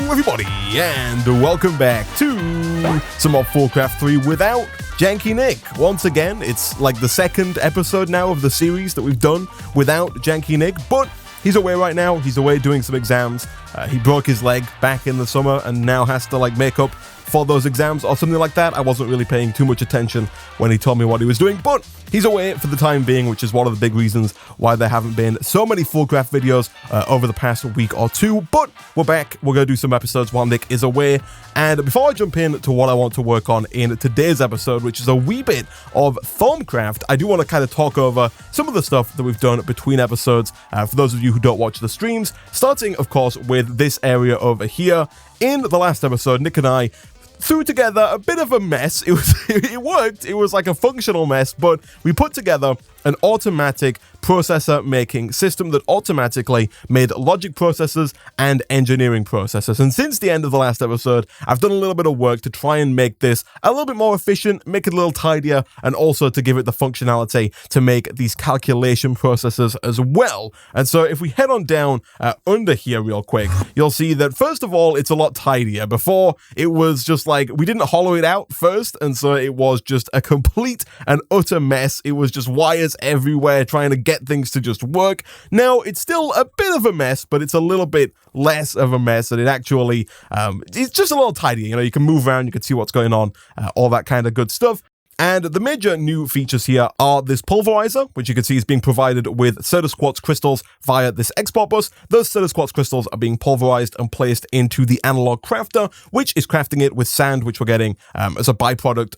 everybody, and welcome back to some more FoolCraft 3 without Janky Nick. Once again, it's like the second episode now of the series that we've done without Janky Nick, but he's away right now. He's away doing some exams. He broke his leg back in the summer and now has to make up for those exams or something like that. I wasn't really paying too much attention when he told me what he was doing, but he's away for the time being, which is one of the big reasons why there haven't been so many FoolCraft videos over the past week or two. But we're back. We're going to do some episodes while Nick is away. And before I jump in to what I want to work on in today's episode, which is a wee bit of FoolCraft, I do want to kind of talk over some of the stuff that we've done between episodes for those of you who don't watch the streams, starting, of course, with this area over here. In the last episode, Nick and I threw together a bit of a mess. It worked. It was like a functional mess, but we put together an automatic processor making system that automatically made logic processors and engineering processors. And since the end of the last episode, I've done a little bit of work to try and make this a little bit more efficient, make it a little tidier, and also to give it the functionality to make these calculation processors as well. And so if we head on down under here real quick, you'll see that first of all, it's a lot tidier. Before, it was just like, we didn't hollow it out first, and so it was just a complete and utter mess. It was just wires everywhere trying to get things to just work. Now, it's still a bit of a mess, but it's a little bit less of a mess, and it actually, it's just a little tidier. You know, you can move around, you can see what's going on, all that kind of good stuff. And the major new features here are this pulverizer, which you can see is being provided with Certus Quartz crystals via this export bus. Those Certus Quartz crystals are being pulverized and placed into the analog crafter, which is crafting it with sand, which we're getting as a byproduct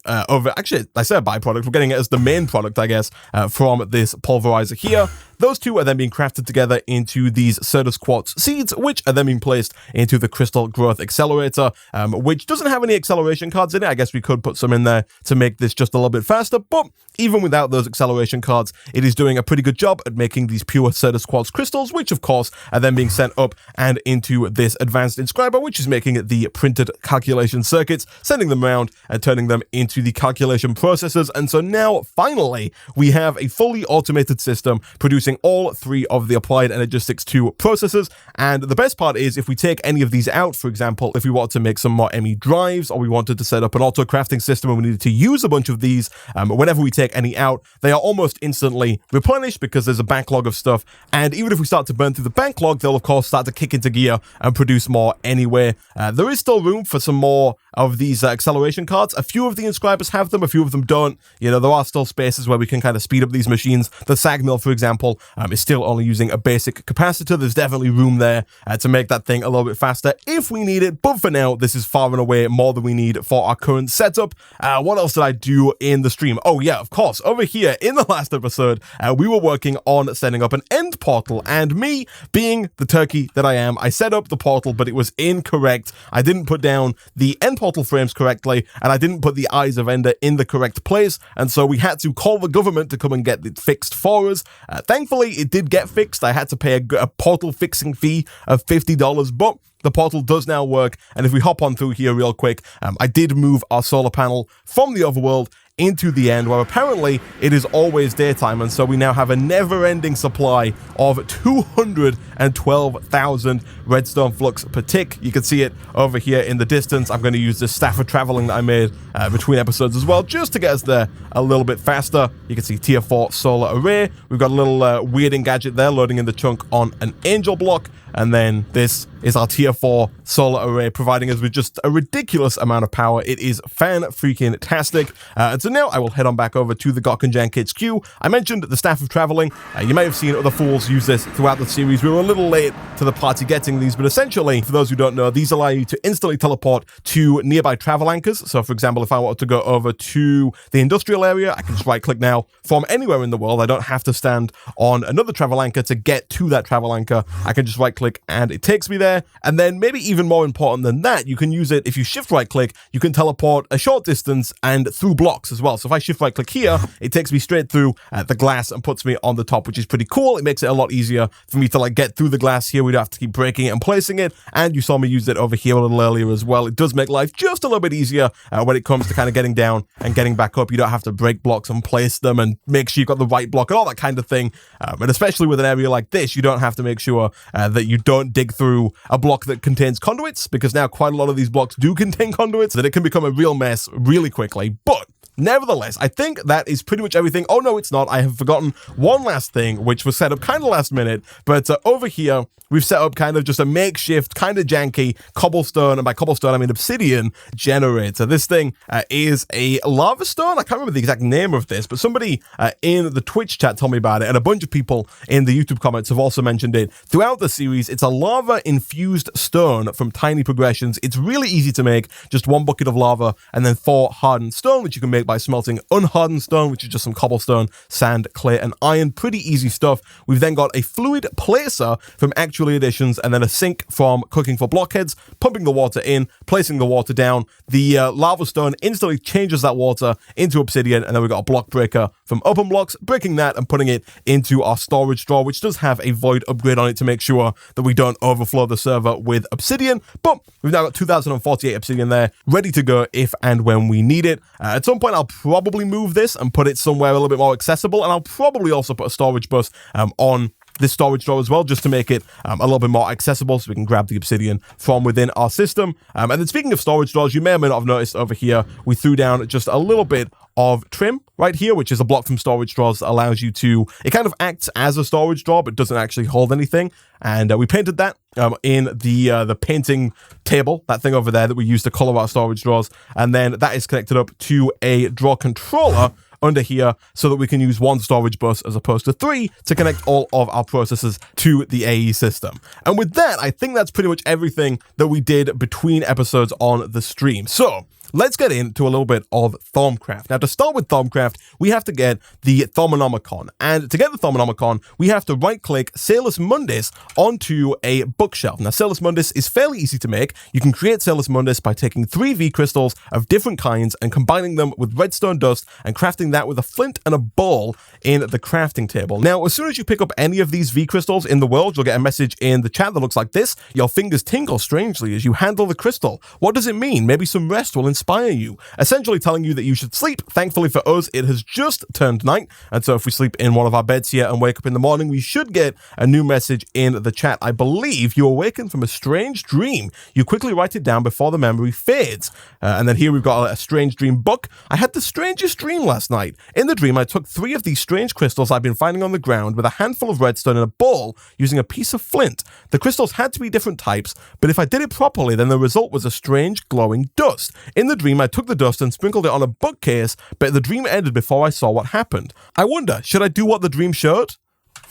actually, I say a byproduct, we're getting it as the main product, I guess, from this pulverizer here. Those two are then being crafted together into these Certus Quartz seeds, which are then being placed into the Crystal Growth Accelerator, which doesn't have any acceleration cards in it. I guess we could put some in there to make this just a little bit faster, but even without those acceleration cards, it is doing a pretty good job at making these pure Certus Quartz crystals, which of course are then being sent up and into this advanced inscriber, which is making the printed calculation circuits, sending them around and turning them into the calculation processors. And so now, finally, we have a fully automated system producing all three of the Applied Energistics 2 processors. And the best part is, if we take any of these out, for example, if we wanted to make some more ME drives, or we wanted to set up an auto crafting system and we needed to use a bunch of these, whenever we take any out, they are almost instantly replenished because there's a backlog of stuff. And even if we start to burn through the backlog, they'll of course start to kick into gear and produce more anyway. There is still room for some more of these acceleration cards. A few of the inscribers have them, a few of them don't. You know, there are still spaces where we can kind of speed up these machines. The SAG mill, for example, is still only using a basic capacitor. There's definitely room there to make that thing a little bit faster if we need it, but for now, this is far and away more than we need for our current setup. What else did I do in the stream? Oh yeah, of course, over here in the last episode, we were working on setting up an end portal, and me, being the turkey that I am, I set up the portal, but it was incorrect. I didn't put down the end portal frames correctly, and I didn't put the Eyes of Ender in the correct place, and so we had to call the government to come and get it fixed for us. Thankfully, it did get fixed. I had to pay a portal fixing fee of $50, but the portal does now work. And if we hop on through here real quick, I did move our solar panel from the overworld into the end, where apparently it is always daytime, and so we now have a never-ending supply of 212,000 redstone flux per tick. You can see it over here in the distance. I'm going to use this staff of traveling that I made between episodes as well, just to get us there a little bit faster. You can see tier 4 solar array. We've got a little weirding gadget there loading in the chunk on an angel block, and then this is our tier 4 solar array, providing us with just a ridiculous amount of power. It is fan-freaking-tastic. And so now I will head on back over to the Gokkenjank HQ. I mentioned the Staff of Traveling. You may have seen other fools use this throughout the series. We were a little late to the party getting these, but essentially, for those who don't know, these allow you to instantly teleport to nearby travel anchors. So, for example, if I wanted to go over to the industrial area, I can just right-click now from anywhere in the world. I don't have to stand on another travel anchor to get to that travel anchor. I can just right-click and it takes me there. And then maybe even more important than that, you can use it, if you shift right click, you can teleport a short distance and through blocks as well. So if I shift right click here, it takes me straight through the glass and puts me on the top, which is pretty cool. It makes it a lot easier for me to get through the glass here. We don't have to keep breaking it and placing it. And you saw me use it over here a little earlier as well. It does make life just a little bit easier when it comes to kind of getting down and getting back up. You don't have to break blocks and place them and make sure you've got the right block and all that kind of thing. And especially with an area like this, you don't have to make sure that you don't dig through a block that contains conduits, because now quite a lot of these blocks do contain conduits, that it can become a real mess really quickly. But nevertheless, I think that is pretty much everything. Oh, no, it's not. I have forgotten one last thing, which was set up kind of last minute. But over here, we've set up kind of just a makeshift, kind of janky cobblestone, and by cobblestone, I mean obsidian generator. This thing is a lava stone. I can't remember the exact name of this, but somebody in the Twitch chat told me about it, and a bunch of people in the YouTube comments have also mentioned it throughout the series. It's a lava-infused stone from Tiny Progressions. It's really easy to make, just 1 bucket of lava, and then 4 hardened stone, which you can make by smelting unhardened stone, which is just some cobblestone, sand, clay, and iron. Pretty easy stuff. We've then got a fluid placer from Actually Additions, and then a sink from Cooking for Blockheads, pumping the water in, placing the water down. The lava stone instantly changes that water into obsidian, and then we've got a block breaker from Open Blocks, breaking that and putting it into our storage drawer, which does have a void upgrade on it to make sure that we don't overflow the server with obsidian. But we've now got 2048 obsidian there, ready to go if and when we need it. At some point, I'll probably move this and put it somewhere a little bit more accessible, and I'll probably also put a storage bus on this storage drawer as well, just to make it a little bit more accessible so we can grab the obsidian from within our system. And then speaking of storage drawers, you may or may not have noticed over here, we threw down just a little bit of trim right here, which is a block from storage drawers that allows you to, it kind of acts as a storage drawer, but doesn't actually hold anything. And we painted that in the painting table, that thing over there that we use to color our storage drawers. And then that is connected up to a drawer controller under here so that we can use 1 storage bus as opposed to 3 to connect all of our processes to the AE system. And with that, I think that's pretty much everything that we did between episodes on the stream. So let's get into a little bit of FoolCraft. Now, to start with FoolCraft, we have to get the Thaumonomicon. And to get the Thaumonomicon, we have to right-click Salus Mundus onto a bookshelf. Now, Salus Mundus is fairly easy to make. You can create Salus Mundus by taking 3 V crystals of different kinds and combining them with redstone dust and crafting that with a flint and a bowl in the crafting table. Now, as soon as you pick up any of these V crystals in the world, you'll get a message in the chat that looks like this. Your fingers tingle strangely as you handle the crystal. What does it mean? Maybe some rest will inspire you, essentially telling you that you should sleep. Thankfully for us, it has just turned night, and so if we sleep in one of our beds here and wake up in the morning, we should get a new message in the chat. I believe you awaken from a strange dream. You quickly write it down before the memory fades. And then here we've got a strange dream book. I had the strangest dream last night. In the dream, I took 3 of these strange crystals I've been finding on the ground with a handful of redstone in a bowl using a piece of flint. The crystals had to be different types, but if I did it properly, then the result was a strange glowing dust. In the dream, I took the dust and sprinkled it on a bookcase, but the dream ended before I saw what happened. I wonder, should I do what the dream showed?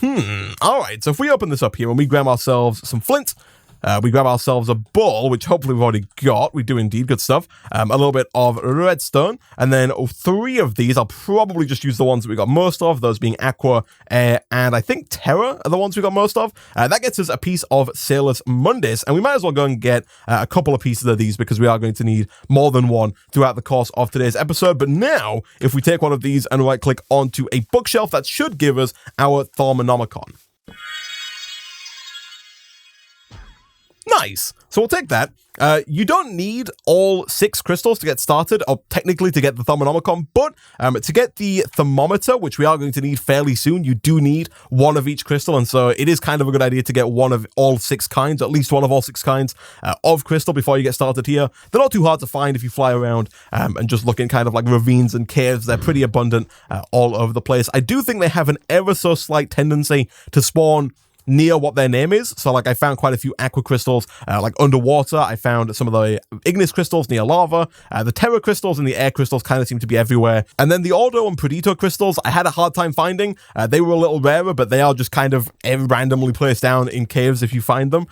Alright, so if we open this up here and we grab ourselves some flint, we grab ourselves a bowl, which hopefully we've already got. We do indeed, good stuff. A little bit of redstone, and then 3 of these. I'll probably just use the ones that we got most of, those being Aqua, and I think Terra are the ones we got most of. That gets us a piece of Salus Mundus, and we might as well go and get a couple of pieces of these because we are going to need more than one throughout the course of today's episode. But now, if we take one of these and right-click onto a bookshelf, that should give us our Thaumonomicon. Nice. So we'll take that. You don't need all 6 crystals to get started, or technically to get the Thaumonomicon, but to get the thermometer, which we are going to need fairly soon, you do need 1 of each crystal, and so it is kind of a good idea to get 1 of all 6 kinds, at least 1 of all 6 kinds of crystal before you get started here. They're not too hard to find if you fly around and just look in kind of like ravines and caves. They're pretty abundant all over the place. I do think they have an ever so slight tendency to spawn near what their name is. So like I found quite a few aqua crystals like underwater. I found some of the ignis crystals near lava. The terra crystals and the air crystals kind of seem to be everywhere. And then the ordo and predito crystals I had a hard time finding. They were a little rarer, but they are just kind of randomly placed down in caves if you find them.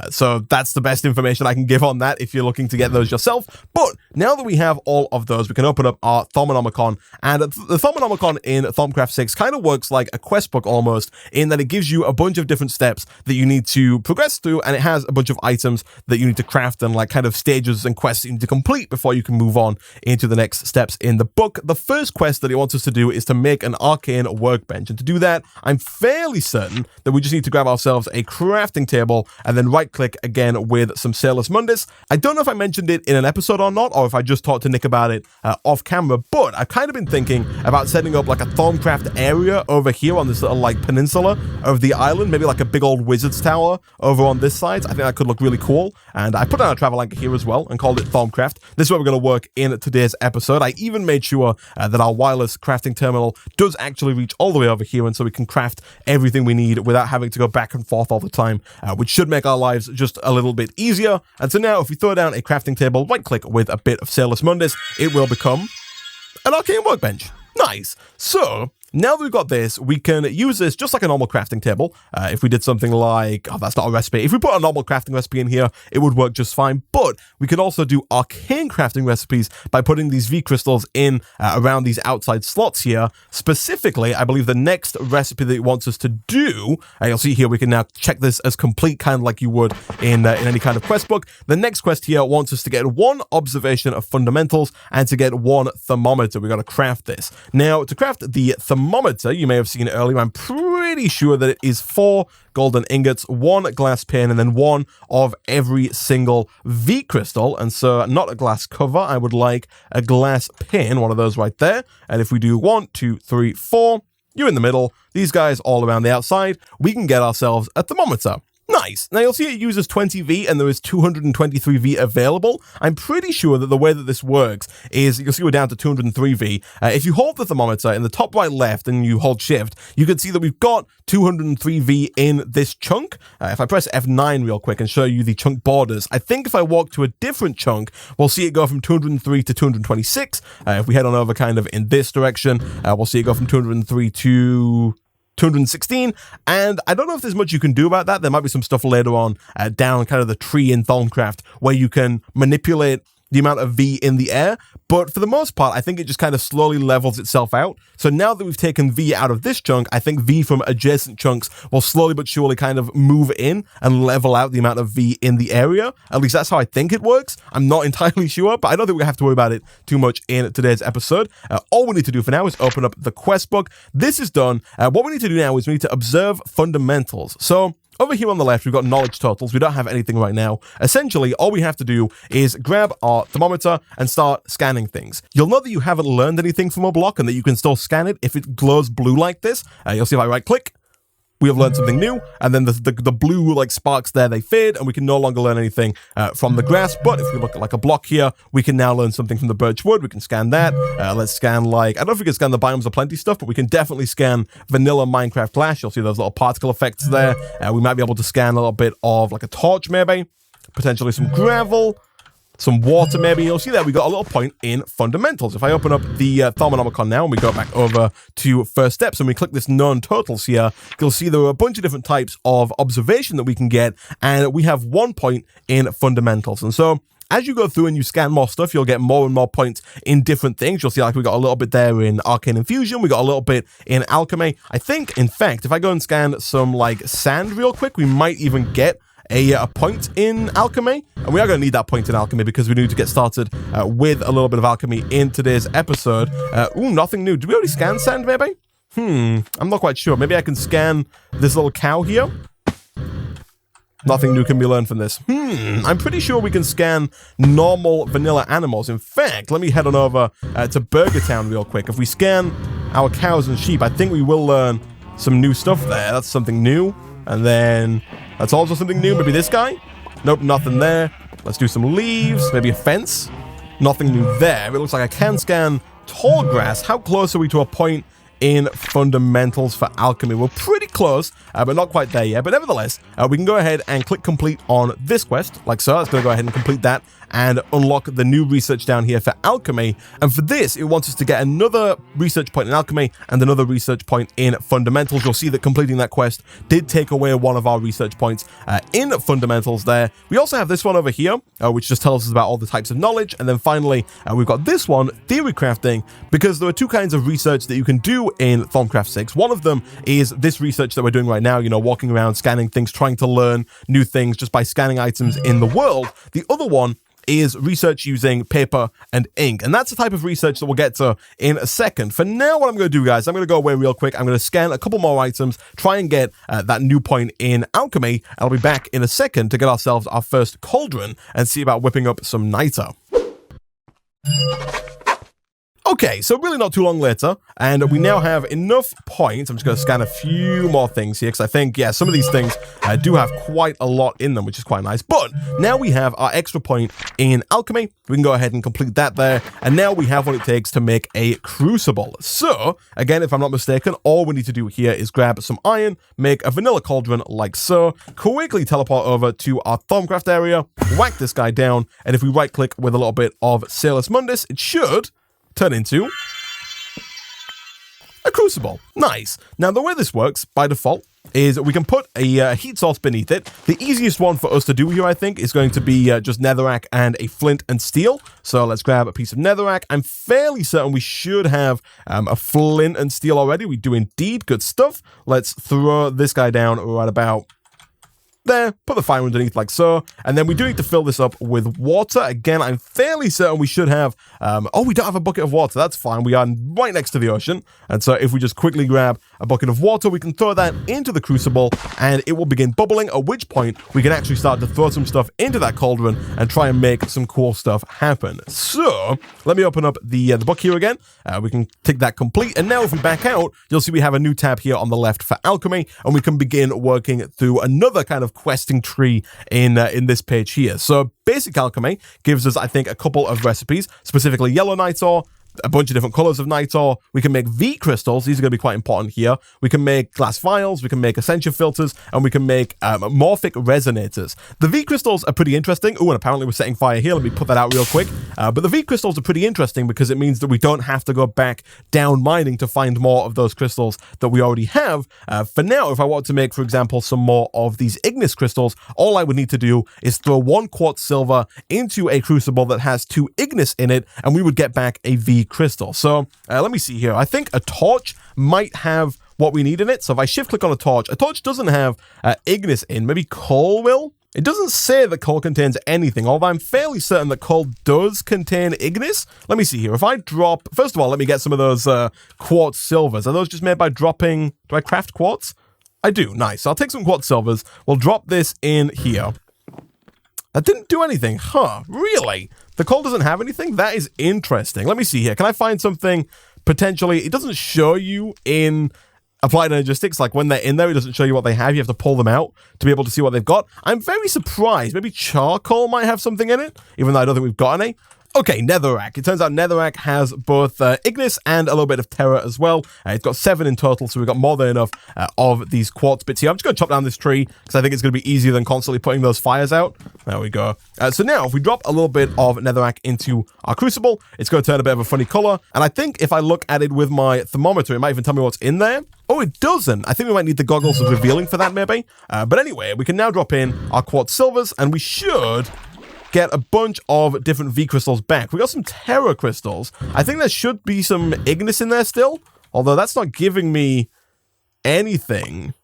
So that's the best information I can give on that if you're looking to get those yourself. But now that we have all of those, we can open up our Thaumonomicon. And the Thaumonomicon in FoolCraft 6 kind of works like a quest book almost, in that it gives you a bunch of different steps that you need to progress through, and it has a bunch of items that you need to craft and like kind of stages and quests you need to complete before you can move on into the next steps in the book. The first quest that it wants us to do is to make an arcane workbench, and to do that, I'm fairly certain that we just need to grab ourselves a crafting table and then right click again with some Salus Mundus. I don't know if I mentioned it in an episode or not, or if I just talked to Nick about it off camera, but I've kind of been thinking about setting up like a FoolCraft area over here on this little like peninsula of the island, maybe like like a big old wizard's tower over on this side. I think that could look really cool. And I put down a travel anchor here as well and called it FoolCraft. This is where we're going to work in today's episode. I even made sure that our wireless crafting terminal does actually reach all the way over here, and so we can craft everything we need without having to go back and forth all the time, which should make our lives just a little bit easier. And so now if we throw down a crafting table, right click with a bit of Sailor's Mundus, it will become an arcane workbench. Nice. So now that we've got this, we can use this just like a normal crafting table. If we did something like, oh, that's not a recipe. If we put a normal crafting recipe in here, it would work just fine. But we can also do arcane crafting recipes by putting these V crystals in around these outside slots here. Specifically, I believe the next recipe that it wants us to do, you'll see here, we can now check this as complete, kind of like you would in any kind of quest book. The next quest here wants us to get 1 observation of fundamentals and to get 1 thermometer. We got to craft this. Now, to craft the thermometer, you may have seen it earlier, I'm pretty sure that it is 4 golden ingots, 1 glass pane, and then 1 of every single V crystal. And so not a glass cover, I would like a glass pane, one of those right there. And if we do 1, 2, 3, 4, you in the middle, these guys all around the outside, we can get ourselves a thermometer. Nice. Now you'll see it uses 20V and there is 223V available. I'm pretty sure that the way that this works is, you'll see we're down to 203V. If you hold the thermometer in the top right left and you hold shift, you can see that we've got 203V in this chunk. If I press F9 real quick and show you the chunk borders, I think if I walk to a different chunk, we'll see it go from 203 to 226. If we head on over kind of in this direction, we'll see it go from 203 to 216, and I don't know if there's much you can do about that. There might be some stuff later on down kind of the tree in FoolCraft where you can manipulate the amount of V in the air, but for the most part, I think it just kind of slowly levels itself out. So now that we've taken V out of this chunk, I think V from adjacent chunks will slowly but surely kind of move in and level out the amount of V in the area. At least that's how I think it works. I'm not entirely sure, but I don't think we have to worry about it too much in today's episode. All we need to do for now is open up the quest book. This is done. What we need to do now is we need to observe fundamentals. So over here on the left, we've got knowledge totals. We don't have anything right now. Essentially, all we have to do is grab our thermometer and start scanning things. You'll know that you haven't learned anything from a block and that you can still scan it if it glows blue like this. You'll see if I right click, we have learned something new, and then the blue like sparks there, they fade, and we can no longer learn anything from the grass. But if we look at like a block here, we can now learn something from the birch wood. We can scan that. Let's scan like, I don't know if we can scan the biomes of plenty stuff, but we can definitely scan vanilla Minecraft Clash. You'll see those little particle effects there. We might be able to scan a little bit of like a torch maybe, potentially some gravel, some water maybe. You'll see that we got a little point in fundamentals. If I open up the Thermonomicon now and we go back over to first steps and we click this known totals here, you'll see there are a bunch of different types of observation that we can get, and we have 1 point in fundamentals. And so as you go through and you scan more stuff, you'll get more and more points in different things. You'll see like we got a little bit there in Arcane Infusion. We got a little bit in Alchemy. I think, in fact, if I go and scan some like sand real quick, we might even get a point in alchemy, and we are going to need that point in alchemy because we need to get started with a little bit of alchemy in today's episode. Ooh, nothing new. Did we already scan sand maybe? I'm not quite sure. Maybe I can scan this little cow here. Nothing new can be learned from this. I'm pretty sure we can scan normal vanilla animals. In fact, let me head on over to Burger Town real quick. If we scan our cows and sheep, I think we will learn some new stuff there. That's something new. And then that's also something new. Maybe this guy? Nope, nothing there. Let's do some leaves. Maybe a fence. Nothing new there. It looks like I can scan tall grass. How close are we to a point in fundamentals for alchemy? We're pretty close, but not quite there yet. But nevertheless, we can go ahead and click complete on this quest, like so. Let's go ahead and complete that and unlock the new research down here for alchemy. And for this, it wants us to get another research point in alchemy and another research point in fundamentals. You'll see that completing that quest did take away one of our research points in fundamentals there. We also have this one over here, which just tells us about all the types of knowledge. And then finally, we've got this one, theory crafting, because there are 2 kinds of research that you can do in FoolCraft 6. One of them is this research that we're doing right now, you know, walking around, scanning things, trying to learn new things just by scanning items in the world. The other one is research using paper and ink, and that's the type of research that we'll get to in a second. For now, what I'm going to do, guys, I'm going to go away real quick. I'm going to scan a couple more items, try and get that new point in alchemy. I'll be back in a second to get ourselves our first cauldron and see about whipping up some niter. Okay, so really not too long later, and we now have enough points. I'm just going to scan a few more things here, because I think, yeah, some of these things do have quite a lot in them, which is quite nice. But now we have our extra point in alchemy. We can go ahead and complete that there, and now we have what it takes to make a crucible. So, again, if I'm not mistaken, all we need to do here is grab some iron, make a vanilla cauldron like so, quickly teleport over to our Thaumcraft area, whack this guy down, and if we right-click with a little bit of Salus Mundus, it should turn into a crucible. Nice. Now, the way this works by default is we can put a heat source beneath it. The easiest one for us to do here, I think, is going to be just netherrack and a flint and steel. So let's grab a piece of netherrack. I'm fairly certain we should have a flint and steel already. We do indeed. Good stuff. Let's throw this guy down right about there, put the fire underneath like so, and then we do need to fill this up with water. Again, I'm fairly certain we should have, oh, we don't have a bucket of water. That's fine. We are right next to the ocean, and so if we just quickly grab a bucket of water, we can throw that into the crucible, and it will begin bubbling, at which point we can actually start to throw some stuff into that cauldron and try and make some cool stuff happen. So, let me open up the book here again. We can tick that complete, and now if we back out, you'll see we have a new tab here on the left for alchemy, and we can begin working through another kind of questing tree in this page here. So basic alchemy gives us, I think, a couple of recipes, specifically yellow night ore, a bunch of different colors of night ore. We can make V crystals. These are going to be quite important here. We can make glass vials. We can make ascension filters, and we can make morphic resonators. The V crystals are pretty interesting. Oh, and apparently we're setting fire here. Let me put that out real quick. But the V crystals are pretty interesting because it means that we don't have to go back down mining to find more of those crystals that we already have. For now, if I want to make, for example, some more of these ignis crystals, all I would need to do is throw 1 quartz silver into a crucible that has 2 ignis in it, and we would get back a V crystal. So let me see here. I think a torch might have what we need in it. So if I shift click on a torch doesn't have ignis in. Maybe coal will? It doesn't say that coal contains anything, although I'm fairly certain that coal does contain ignis. Let me see here. If I drop, first of all, let me get some of those quartz silvers. Are those just made by dropping, do I craft quartz? I do. Nice. So I'll take some quartz silvers. We'll drop this in here. That didn't do anything. Huh, really? The coal doesn't have anything? That is interesting. Let me see here. Can I find something potentially? It doesn't show you in Applied Energistics, like when they're in there, it doesn't show you what they have. You have to pull them out to be able to see what they've got. I'm very surprised. Maybe charcoal might have something in it, even though I don't think we've got any. Okay, netherrack. It turns out netherrack has both ignis and a little bit of terra as well. It's got 7 in total, so we've got more than enough of these quartz bits here. I'm just going to chop down this tree because I think it's going to be easier than constantly putting those fires out. There we go. So now, if we drop a little bit of netherrack into our crucible, it's going to turn a bit of a funny color. And I think if I look at it with my thermometer, it might even tell me what's in there. Oh, it doesn't. I think we might need the goggles of revealing for that, maybe. But anyway, we can now drop in our quartz silvers, and we should get a bunch of different V crystals back. We got some terra crystals. I think there should be some ignis in there still, although that's not giving me anything.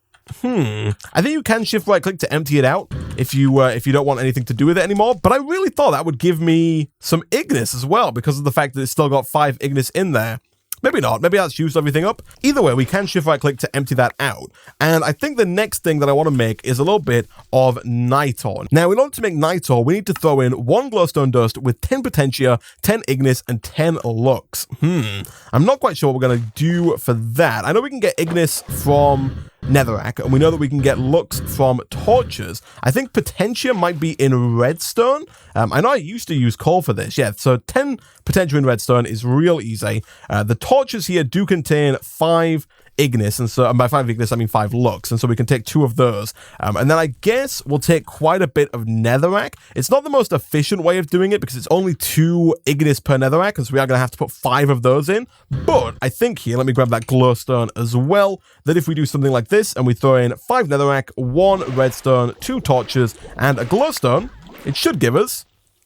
I think you can shift right click to empty it out if you don't want anything to do with it anymore, but I really thought that would give me some ignis as well because of the fact that it's still got 5 ignis in there. Maybe not. Maybe that's used everything up. Either way, we can shift right click to empty that out. And I think the next thing that I want to make is a little bit of night ore. Now, in order to make night ore, we need to throw in 1 glowstone dust with 10 potentia, 10 ignis, and 10 lux. I'm not quite sure what we're going to do for that. I know we can get ignis from netherrack, and we know that we can get lux from torches. I think potentia might be in redstone. I know I used to use coal for this. Yeah, so 10 potentia in redstone is real easy. The torches here do contain 5 ignis, and so by 5 ignis I mean 5 lux, and so we can take 2 of those, and then I guess we'll take quite a bit of netherrack. It's not the most efficient way of doing it because it's only 2 ignis per netherrack, and so we are going to have to put 5 of those in, but I think here, let me grab that glowstone as well, that if we do something like this and we throw in 5 netherrack, 1 redstone, 2 torches, and a glowstone, it should give us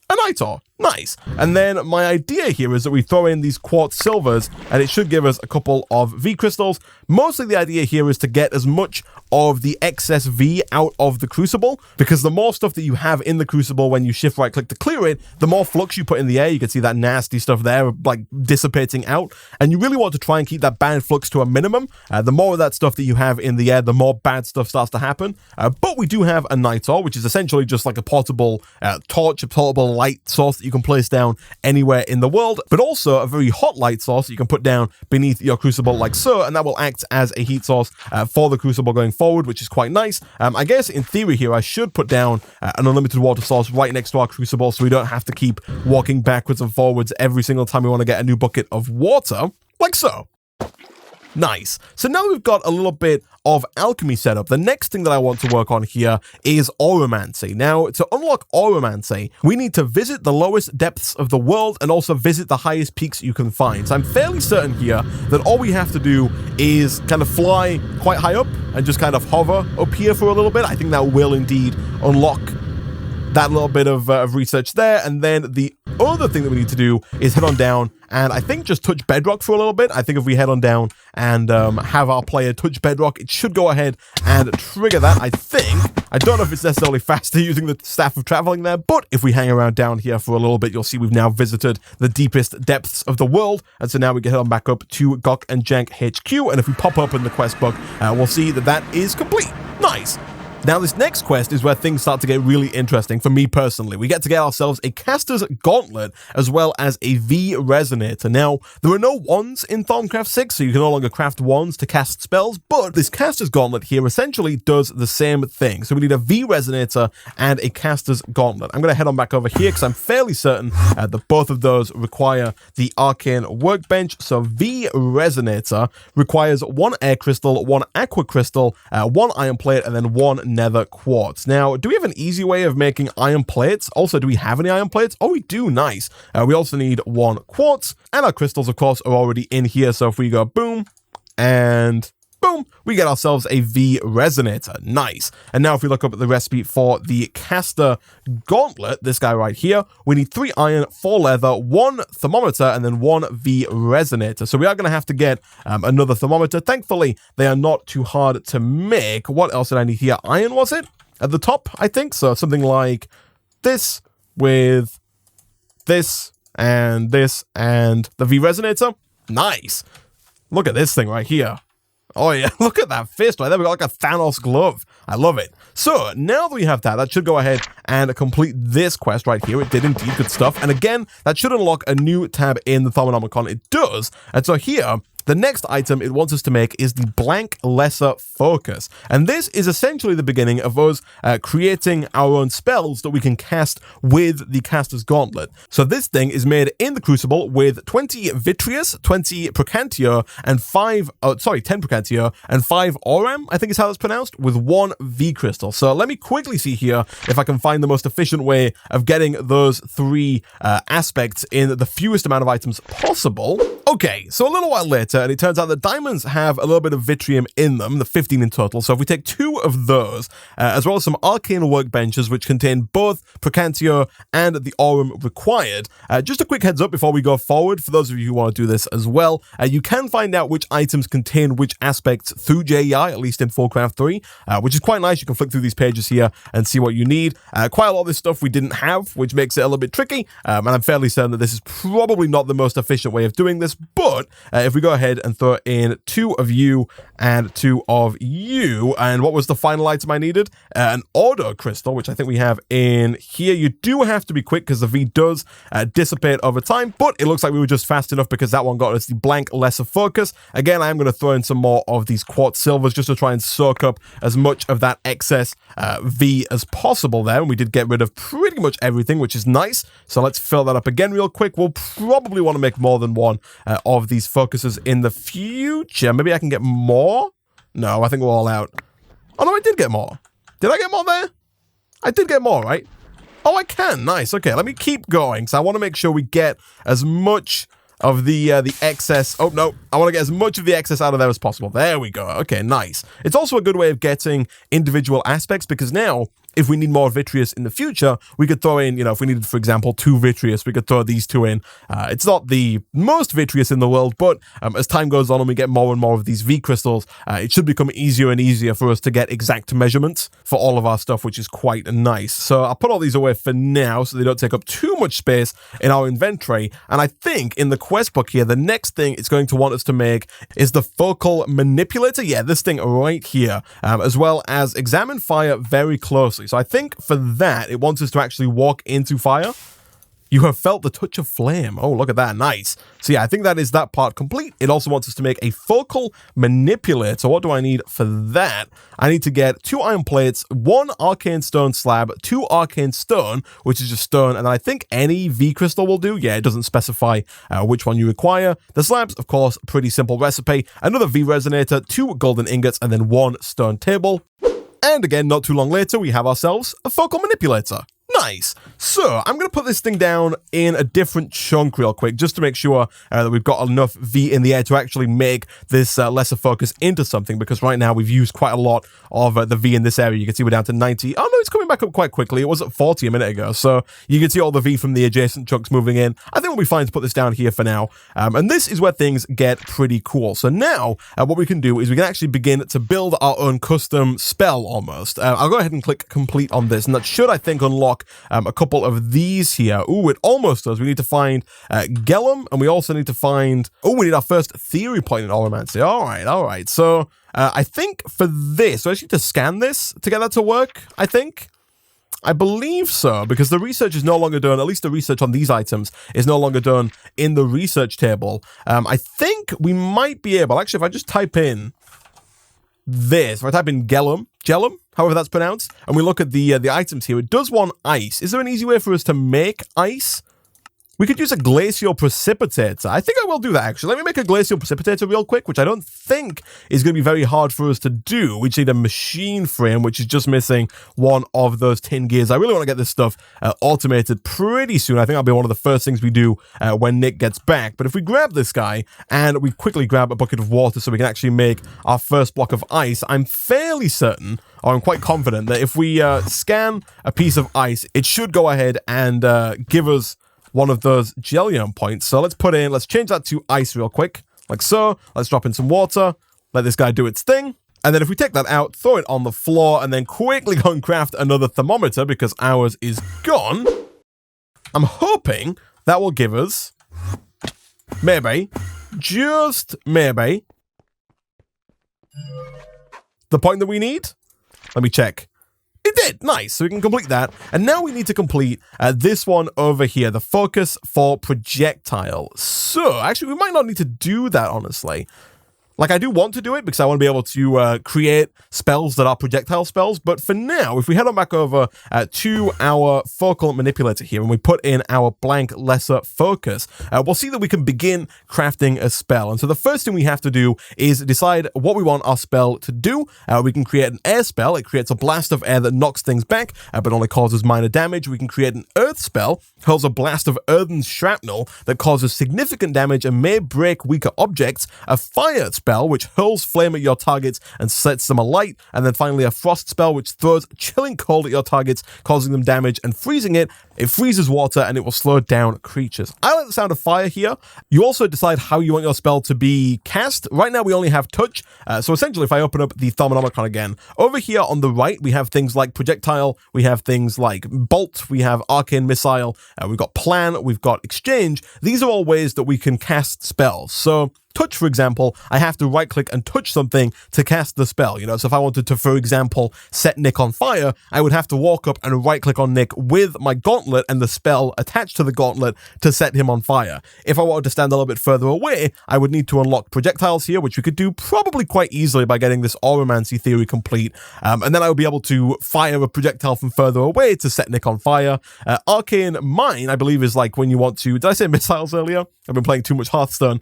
a night ore. Nice. And then my idea here is that we throw in these quartz silvers and it should give us a couple of V crystals. Mostly the idea here is to get as much of the excess V out of the crucible, because the more stuff that you have in the crucible when you shift right click to clear it, the more flux you put in the air. You can see that nasty stuff there like dissipating out, and you really want to try and keep that bad flux to a minimum. The more of that stuff that you have in the air, the more bad stuff starts to happen. But we do have a night ore, which is essentially just like a portable torch, a portable light source that you you can place down anywhere in the world, but also a very hot light source you can put down beneath your crucible like so, and that will act as a heat source for the crucible going forward, which is quite nice. I guess in theory here, I should put down an unlimited water source right next to our crucible so we don't have to keep walking backwards and forwards every single time we want to get a new bucket of water, like so. Nice. So now we've got a little bit of alchemy set up. The next thing that I want to work on here is oromancy. Now, to unlock oromancy, we need to visit the lowest depths of the world and also visit the highest peaks you can find. So I'm fairly certain here that all we have to do is kind of fly quite high up and just kind of hover up here for a little bit. I think that will indeed unlock that little bit of research there. And then the other thing that we need to do is head on down and I think just touch bedrock for a little bit. I think if we head on down and have our player touch bedrock, it should go ahead and trigger that, I think. I don't know if it's necessarily faster using the staff of traveling there, but if we hang around down here for a little bit, you'll see we've now visited the deepest depths of the world. And so now we can head on back up to Gok and Jank HQ. And if we pop open the quest book, we'll see that that is complete. Nice. Now, this next quest is where things start to get really interesting for me personally. We get to get ourselves a caster's gauntlet as well as a V resonator. Now, there are no wands in FoolCraft 6, so you can no longer craft wands to cast spells, but this caster's gauntlet here essentially does the same thing. So we need a V resonator and a caster's gauntlet. I'm going to head on back over here because I'm fairly certain that both of those require the arcane workbench. So V resonator requires 1 air crystal, 1 aqua crystal, 1 iron plate, and then 1 nether quartz. Now, do we have an easy way of making iron plates? Also, do we have any iron plates? Oh, we do. Nice. We also need 1 quartz, and our crystals, of course, are already in here. So if we go boom and boom, we get ourselves a V resonator. Nice. And now if we look up at the recipe for the caster gauntlet, this guy right here, we need 3 iron, 4 leather, 1 thermometer, and then 1 V resonator. So we are going to have to get another thermometer. Thankfully, they are not too hard to make. What else did I need here? Iron, was it? At the top, I think. So something like this with this and the V resonator. Nice. Look at this thing right here. Oh yeah, look at that fist right there. We got like a Thanos glove. I love it. So now that we have that, that should go ahead and complete this quest right here. It did indeed, good stuff. And again, that should unlock a new tab in the Thermonomicon. It does. And so here, the next item it wants us to make is the blank lesser focus. And this is essentially the beginning of us creating our own spells that we can cast with the caster's gauntlet. So this thing is made in the crucible with 20 vitreous, 20 procantio, and 10 procantio, and 5 auram, I think is how it's pronounced, with 1 V crystal. So let me quickly see here if I can find the most efficient way of getting those 3 aspects in the fewest amount of items possible. Okay, so a little while later, and it turns out that diamonds have a little bit of vitrium in them, the 15 in total. So if we take 2 of those, as well as some arcane workbenches, which contain both procantio and the aurum required. Just a quick heads up before we go forward, for those of you who want to do this as well, you can find out which items contain which aspects through JEI, at least in FoolCraft 3, which is quite nice. You can flick through these pages here and see what you need. Quite a lot of this stuff we didn't have, which makes it a little bit tricky, and I'm fairly certain that this is probably not the most efficient way of doing this, but if we go ahead and throw in 2 of you and 2 of you, and what was the final item I needed? An order crystal, which I think we have in here. You do have to be quick because the V does dissipate over time, but it looks like we were just fast enough because that one got us the blank lesser focus. Again, I am going to throw in some more of these quartz silvers just to try and soak up as much of that excess V as possible there, and we did get rid of pretty much everything, which is nice. So let's fill that up again real quick. We'll probably want to make more than one of these focuses in the future. Maybe I can get more? No, I think we're all out. Oh no, I did get more. Did I get more there? I did get more, right? Oh, I can. Nice. Okay, let me keep going. So I want to make sure we get as much of the excess. Oh, no. I want to get as much of the excess out of there as possible. There we go. Okay, nice. It's also a good way of getting individual aspects because now, if we need more vitreous in the future, we could throw in, if we needed, for example, 2 vitreous, we could throw these 2 in. It's not the most vitreous in the world, but as time goes on and we get more and more of these V crystals, it should become easier and easier for us to get exact measurements for all of our stuff, which is quite nice. So I'll put all these away for now so they don't take up too much space in our inventory. And I think in the quest book here, the next thing it's going to want us to make is the focal manipulator. Yeah, this thing right here, as well as examine fire very closely. So I think for that, it wants us to actually walk into fire. You have felt the touch of flame. Oh, look at that. Nice. So yeah, I think that is that part complete. It also wants us to make a focal manipulator. What do I need for that? I need to get 2 iron plates, 1 arcane stone slab, 2 arcane stone, which is just stone, and then I think any V crystal will do. Yeah, it doesn't specify which one you require. The slabs, of course, pretty simple recipe. Another V resonator, 2 golden ingots, and then 1 stone table. And again, not too long later, we have ourselves a focal manipulator. Nice. So I'm going to put this thing down in a different chunk real quick, just to make sure that we've got enough V in the air to actually make this lesser focus into something, because right now we've used quite a lot of the V in this area. You can see we're down to 90. Oh no, it's coming back up quite quickly. It was at 40 a minute ago. So you can see all the V from the adjacent chunks moving in. I think we'll be fine to put this down here for now. And this is where things get pretty cool. So now what we can do is we can actually begin to build our own custom spell almost. I'll go ahead and click complete on this, and that should, I think, unlock a couple of these here. Ooh, it almost does. We need to find Gellum, and we also need to find... Oh, we need our first theory point in Oromancy. All right. So I think for this, so I just need to scan this to get that to work, I think. I believe so, because the research is no longer done, at least the research on these items is no longer done in the research table. I think we might be able... Actually, if I just type in this, if I type in Gellum, however that's pronounced, and we look at the items here, it does want ice. Is there an easy way for us to make ice? We could use a glacial precipitator. I think I will do that, actually. Let me make a glacial precipitator real quick, which I don't think is going to be very hard for us to do. We just need a machine frame, which is just missing one of those tin gears. I really want to get this stuff automated pretty soon. I think that'll be one of the first things we do when Nick gets back. But if we grab this guy and we quickly grab a bucket of water so we can actually make our first block of ice, I'm fairly certain, or I'm quite confident, that if we scan a piece of ice, it should go ahead and give us one of those Jellium points. So let's change that to ice real quick, like so. Let's drop in some water, let this guy do its thing. And then if we take that out, throw it on the floor, and then quickly go and craft another thermometer because ours is gone, I'm hoping that will give us, maybe, just maybe, the point that we need. Let me check. It did. Nice. So we can complete that. And now we need to complete this one over here, the focus for projectile. So actually, we might not need to do that, honestly. Like, I do want to do it because I want to be able to create spells that are projectile spells. But for now, if we head on back over to our focal manipulator here and we put in our blank lesser focus, we'll see that we can begin crafting a spell. And so the first thing we have to do is decide what we want our spell to do. We can create an air spell. It creates a blast of air that knocks things back, but only causes minor damage. We can create an earth spell, hurls a blast of earthen shrapnel that causes significant damage and may break weaker objects. A fire spell, which hurls flame at your targets and sets them alight, and then finally a frost spell, which throws chilling cold at your targets, causing them damage and freezing it. It freezes water and it will slow down creatures. I like the sound of fire here. You also decide how you want your spell to be cast. Right now we only have touch, so essentially if I open up the Thermonomicon again, over here on the right we have things like projectile, we have things like bolt, we have arcane missile, we've got plan, we've got exchange. These are all ways that we can cast spells. So touch, for example, I have to right click and touch something to cast the spell. You know, so if I wanted to, for example, set Nick on fire, I would have to walk up and right click on Nick with my gauntlet and the spell attached to the gauntlet to set him on fire. If I wanted to stand a little bit further away, I would need to unlock projectiles here, which we could do probably quite easily by getting this Oromancy theory complete. And then I would be able to fire a projectile from further away to set Nick on fire. Arcane Mine, I believe, is like when you want to... Did I say missiles earlier? I've been playing too much Hearthstone.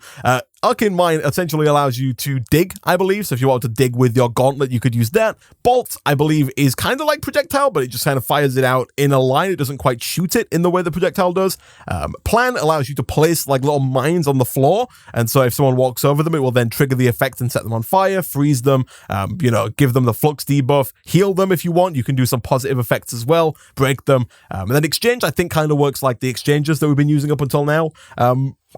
Arcane Mine essentially allows you to dig, I believe. So if you want to dig with your gauntlet, you could use that. Bolt, I believe, is kind of like projectile, but it just kind of fires it out in a line. It doesn't quite shoot it in the way the projectile does. Plan allows you to place like little mines on the floor. And so if someone walks over them, it will then trigger the effect and set them on fire, freeze them, give them the flux debuff, heal them if you want. You can do some positive effects as well, break them. And then exchange, I think, kind of works like the exchanges that we've been using up until now.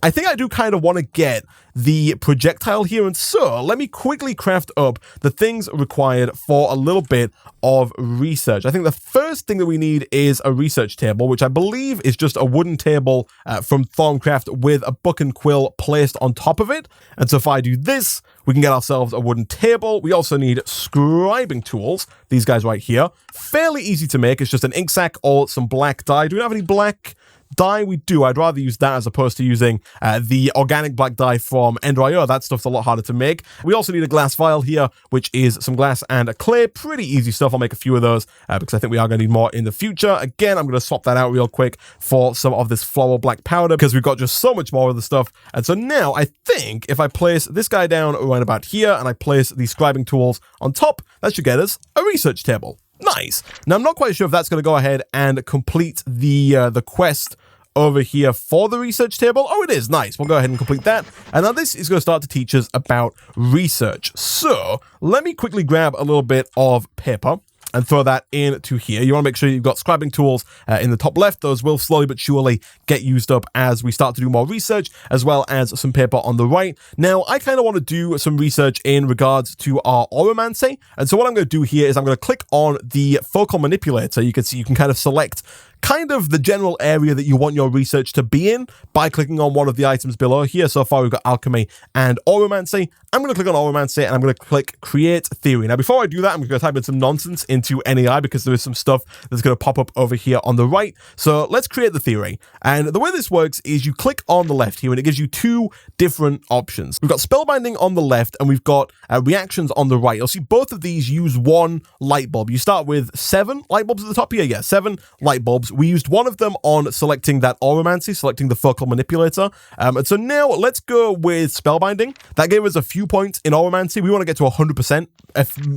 I think I do kind of want to get the projectile here, and so let me quickly craft up the things required for a little bit of research. I think the first thing that we need is a research table, which I believe is just a wooden table from FoolCraft with a book and quill placed on top of it. And so if I do this, we can get ourselves a wooden table. We also need scribing tools, these guys right here. Fairly easy to make. It's just an ink sac or some black dye. Do we have any black dye? We do. I'd rather use that as opposed to using the organic black dye from Ender.io. That stuff's a lot harder to make. We also need a glass vial here, which is some glass and a clay. Pretty easy stuff. I'll make a few of those because I think we are going to need more in the future. Again, I'm going to swap that out real quick for some of this floral black powder because we've got just so much more of the stuff. And so now I think if I place this guy down around about here and I place the scribing tools on top, that should get us a research table. Nice. Now, I'm not quite sure if that's going to go ahead and complete the quest over here for the research table. Oh, it is. Nice. We'll go ahead and complete that. And now this is going to start to teach us about research. So let me quickly grab a little bit of paper and throw that into here. You want to make sure you've got scribing tools in the top left. Those will slowly but surely get used up as we start to do more research, as well as some paper on the right. Now, I kind of want to do some research in regards to our oromancy. And so what I'm going to do here is I'm going to click on the focal manipulator. You can see you can kind of select kind of the general area that you want your research to be in by clicking on one of the items below here. So far, we've got alchemy and oromancy. I'm going to click on oromancy and I'm going to click create theory. Now, before I do that, I'm going to type in some nonsense into NAI because there is some stuff that's going to pop up over here on the right. So let's create the theory. And the way this works is you click on the left here and it gives you two different options. We've got spellbinding on the left and we've got reactions on the right. You'll see both of these use one light bulb. You start with 7 light bulbs at the top here. Yeah, 7 light bulbs. We used one of them on selecting that oromancy, selecting the focal manipulator. And so now let's go with spellbinding. That gave us a few points in oromancy. We want to get to 100%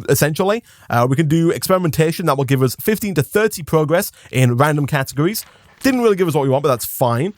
essentially. We can do experimentation. That will give us 15 to 30 progress in random categories. Didn't really give us what we want, but that's fine.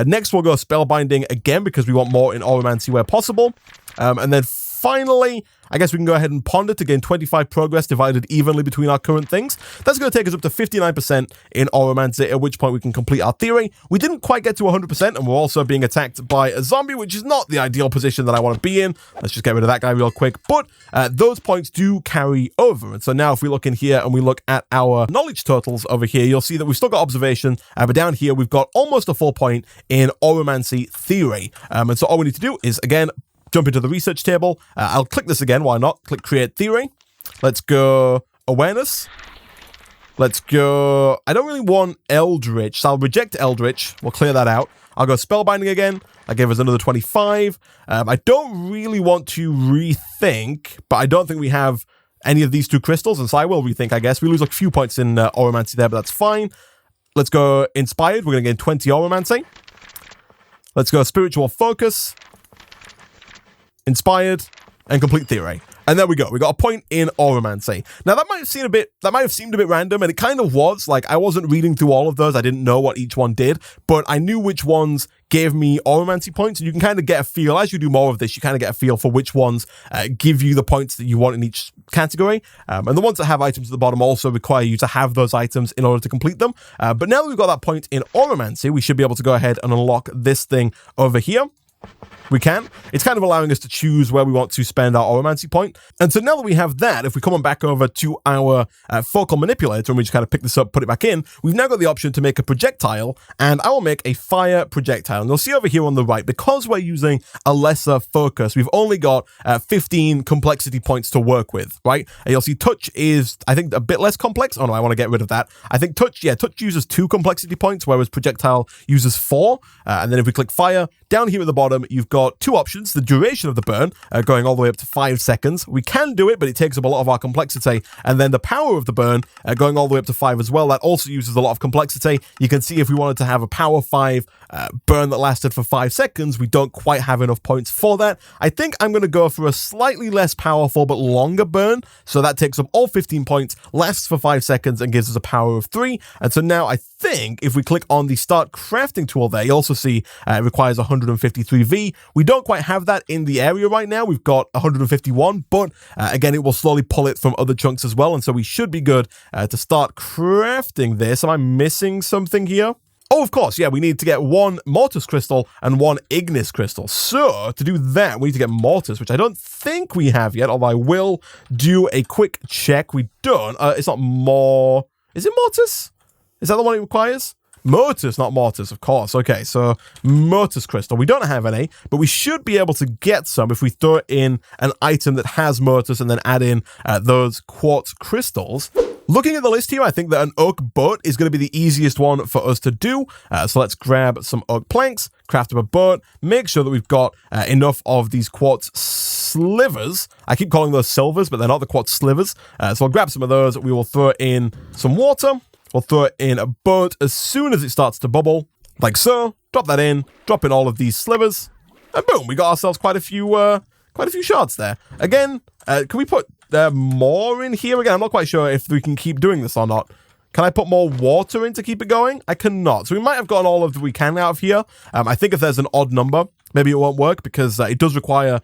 Next, we'll go spellbinding again because we want more in oromancy where possible. And then finally, I guess we can go ahead and ponder to gain 25 progress divided evenly between our current things. That's going to take us up to 59% in oromancy, at which point we can complete our theory. We didn't quite get to 100%, and we're also being attacked by a zombie, which is not the ideal position that I want to be in. Let's just get rid of that guy real quick. But those points do carry over. And so now if we look in here and we look at our knowledge totals over here, you'll see that we've still got observation, but down here we've got almost a full point in oromancy theory. And so all we need to do is, again, jump into the research table. I'll click this again. Why not? Click create theory. Let's go awareness. Let's go. I don't really want eldritch, so I'll reject eldritch. We'll clear that out. I'll go spellbinding again. That gave us another 25. I don't really want to rethink, but I don't think we have any of these two crystals, and so I will rethink, I guess. We lose a few points in oromancy there, but that's fine. Let's go inspired. We're going to gain 20 oromancy. Let's go spiritual focus. Inspired, and complete theory. And there we go. We got a point in oromancy. Now that might have seemed a bit random, and it kind of was. Like, I wasn't reading through all of those. I didn't know what each one did, but I knew which ones gave me oromancy points, and you can kind of get a feel as you do more of this. You kind of get a feel for which ones give you the points that you want in each category. And the ones that have items at the bottom also require you to have those items in order to complete them. But now that we've got that point in oromancy, we should be able to go ahead and unlock this thing over here. We can. It's kind of allowing us to choose where we want to spend our oromancy point. And so now that we have that, if we come on back over to our focal manipulator and we just kind of pick this up, put it back in, we've now got the option to make a projectile, and I will make a fire projectile. And you'll see over here on the right, because we're using a lesser focus, we've only got 15 complexity points to work with, right? And you'll see touch is, I think, a bit less complex. Oh no, I want to get rid of that. I think touch uses 2 complexity points, whereas projectile uses 4. And then if we click fire, down here at the bottom, you've got 2 options. The duration of the burn, going all the way up to 5 seconds. We can do it, but it takes up a lot of our complexity. And then the power of the burn, going all the way up to 5 as well. That also uses a lot of complexity. You can see if we wanted to have a power 5 burn that lasted for 5 seconds, we don't quite have enough points for that. I think I'm going to go for a slightly less powerful but longer burn. So that takes up all 15 points, lasts for 5 seconds, and gives us a power of 3. And so now I think if we click on the start crafting tool there, you also see it requires 153V. We don't quite have that in the area right now. We've got 151, but again, it will slowly pull it from other chunks as well. And so we should be good to start crafting this. Am I missing something here? Oh, of course, yeah, we need to get 1 mortis crystal and 1 ignis crystal. So, to do that, we need to get mortis, which I don't think we have yet, although I will do a quick check. We don't. It's not more... Is it mortis? Is that the one it requires? Mortis, not mortis, of course. Okay, so mortis crystal. We don't have any, but we should be able to get some if we throw in an item that has mortis and then add in those quartz crystals. Looking at the list here, I think that an oak boat is going to be the easiest one for us to do. So let's grab some oak planks, craft up a boat, make sure that we've got enough of these quartz slivers. I keep calling those silvers, but they're not, the quartz slivers. So I'll grab some of those. We will throw in some water. We'll throw it in a boat as soon as it starts to bubble, like so. Drop that in, drop in all of these slivers, and boom, we got ourselves quite a few shards there. Again, can we put more in here? Again, I'm not quite sure if we can keep doing this or not. Can I put more water in to keep it going? I cannot. So we might have gotten all of that we can out of here. I think if there's an odd number, maybe it won't work, because it does require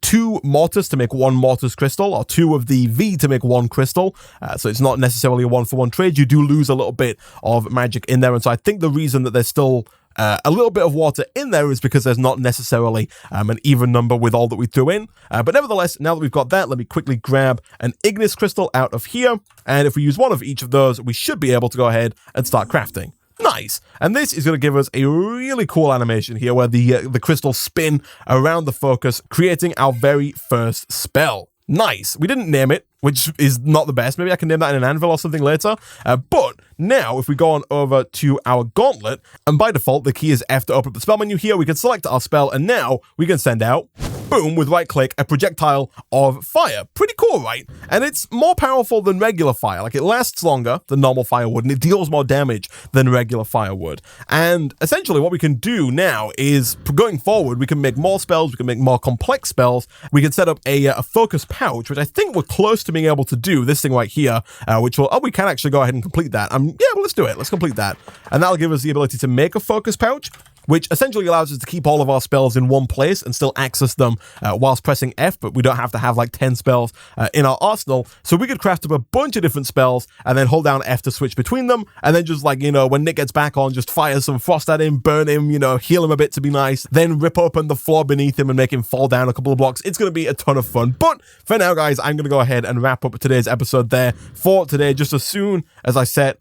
2 mortars to make 1 mortars crystal, or 2 of the V to make 1 crystal. So it's not necessarily a 1-for-1 trade. You do lose a little bit of magic in there. And so I think the reason that there's still a little bit of water in there is because there's not necessarily an even number with all that we threw in. But nevertheless, now that we've got that, let me quickly grab an Ignis crystal out of here. And if we use one of each of those, we should be able to go ahead and start crafting. Nice. And this is going to give us a really cool animation here where the crystals spin around the focus, creating our very first spell. Nice. We didn't name it, which is not the best. Maybe I can name that in an anvil or something later. But now, if we go on over to our Gauntlet, and by default, the key is F to open up the spell menu here, we can select our spell, and now we can send out, boom, with right click, a projectile of fire. Pretty cool, right? And it's more powerful than regular fire. Like, it lasts longer than normal fire would, and it deals more damage than regular fire would. And essentially, what we can do now is, going forward, we can make more spells, we can make more complex spells, we can set up a focus pouch, which I think we're close to being able to do, this thing right here, which will, we can actually go ahead and complete that. Yeah, well, let's do it. Let's complete that. And that'll give us the ability to make a focus pouch, which essentially allows us to keep all of our spells in one place and still access them whilst pressing F, but we don't have to have like 10 spells in our arsenal. So we could craft up a bunch of different spells and then hold down F to switch between them, and then just like, you know, when Nick gets back on, just fire some frost at him, burn him, you know, heal him a bit to be nice, then rip open the floor beneath him and make him fall down a couple of blocks. It's going to be a ton of fun. But for now, guys, I'm going to go ahead and wrap up today's episode there for today, just as soon as I said,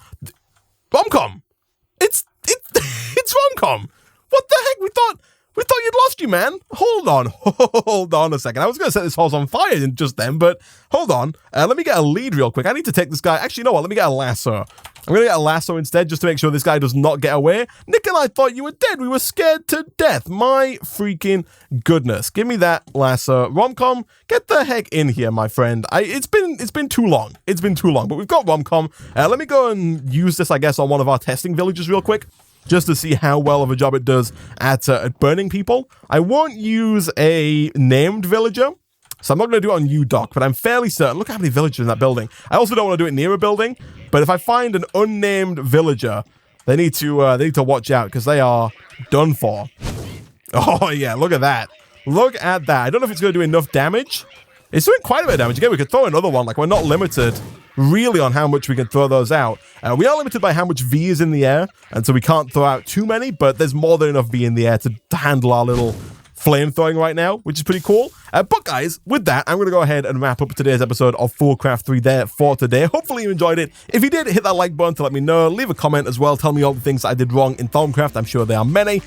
Romcom! It's Romcom! What the heck? We thought you'd lost you, man. Hold on a second. I was going to set this horse on fire just then, but hold on. Let me get a lead real quick. I need to take this guy. Actually, you know what? Let me get a lasso. I'm going to get a lasso instead, just to make sure this guy does not get away. Nick and I thought you were dead. We were scared to death. My freaking goodness. Give me that lasso. Romcom, get the heck in here, my friend. It's been too long. It's been too long, but we've got Romcom. Let me go and use this, I guess, on one of our testing villages real quick, just to see how well of a job it does at burning people. I won't use a named villager, so I'm not going to do it on UDoc, but I'm fairly certain. Look how many villagers in that building. I also don't want to do it near a building, but if I find an unnamed villager, they need to watch out, because they are done for. Oh yeah, look at that. Look at that. I don't know if it's going to do enough damage. It's doing quite a bit of damage. Again, we could throw another one. Like, we're not limited really on how much we can throw those out. We are limited by how much V is in the air, and so we can't throw out too many, but there's more than enough V in the air to handle our little flame throwing right now, which is pretty cool. But guys, with that, I'm going to go ahead and wrap up today's episode of FoolCraft 3 there for today. Hopefully you enjoyed it. If you did, hit that like button to let me know. Leave a comment as well. Tell me all the things I did wrong in FoolCraft. I'm sure there are many.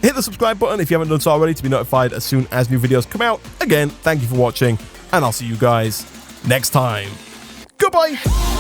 Hit the subscribe button if you haven't done so already to be notified as soon as new videos come out. Again, thank you for watching, and I'll see you guys next time. Goodbye!